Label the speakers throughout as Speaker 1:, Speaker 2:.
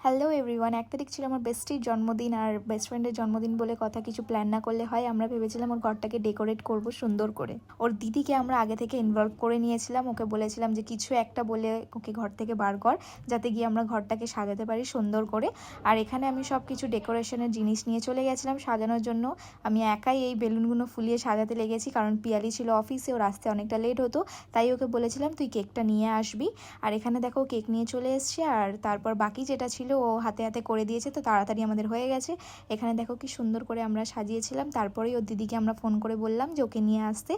Speaker 1: Hello everyone, 1 তারিখ ছিল আমার বেস্টির জন্মদিন। আর বেস্ট ফ্রেন্ডের জন্মদিন বলে কথা, কিছু প্ল্যান না করলে হয়। আমরা ভেবেছিলাম ওর ঘরটাকে ডেকোরেট করব সুন্দর করে। ওর দিদিকে আমরা আগে থেকে ইনভলভ করে নিয়েছিলাম। ওকে বলেছিলাম যে কিছু একটা বলে ওকে ঘর থেকে বার কর, যাতে গিয়ে আমরা ঘরটাকে সাজাতে পারি সুন্দর করে। আর এখানে আমি সব কিছু ডেকোরেশনের জিনিস নিয়ে চলে গেছিলাম সাজানোর জন্য। আমি একাই এই বেলুনগুলো ফুলিয়ে সাজাতে লেগেছি, কারণ পিয়ালি ছিল অফিসে, ওর আসতে অনেকটা লেট হতো। তাই ওকে বলেছিলাম তুই কেকটা নিয়ে আসবি। আর এখানে দেখো কেক নিয়ে চলে এসছে। আর তারপর বাকি যেটা ছিল ও হাতে হাতে করে দিয়েছে, তো তাড়াতাড়ি আমাদের হয়ে গেছে। এখানে দেখো কি সুন্দর করে আমরা সাজিয়েছিলাম। তারপরেই ওর দিদিকে আমরা ফোন করে বললাম যে ওকে নিয়ে আসতে।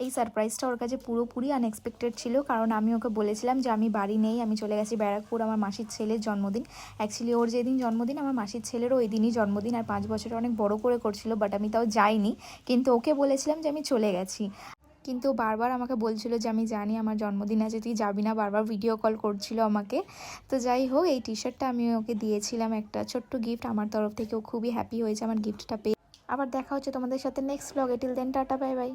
Speaker 1: এই সারপ্রাইজটা ওর কাছে পুরোপুরি আনএক্সপেক্টেড ছিল, কারণ আমি ওকে বলেছিলাম যে আমি বাড়ি নেই, আমি চলে গেছি ব্যারাকপুর, আমার মাসির ছেলের জন্মদিন। অ্যাকচুয়ালি ওর যেদিন জন্মদিন আমার মাসির ছেলেরও ওই দিনই জন্মদিন। আর 5 বছরে অনেক বড় করে করছিল, বাট আমি তাও যাইনি। কিন্তু ওকে বলেছিলাম যে আমি চলে গেছি। কিন্তু বারবার আমাকে বলছিল যে আমি জানি আমার জন্মদিন আছে, তুই যাবি না, বারবার ভিডিও কল করছিল আমাকে। তো যাই হোক, এই টি শার্টটা আমি ওকে দিয়েছিলাম, একটা ছোট্ট গিফট আমার তরফ থেকে। ও খুবই হ্যাপি হয়েছে আমার গিফটটা পেয়ে। আবার দেখা হচ্ছে তোমাদের সাথে next blog. Till then tata, bye by.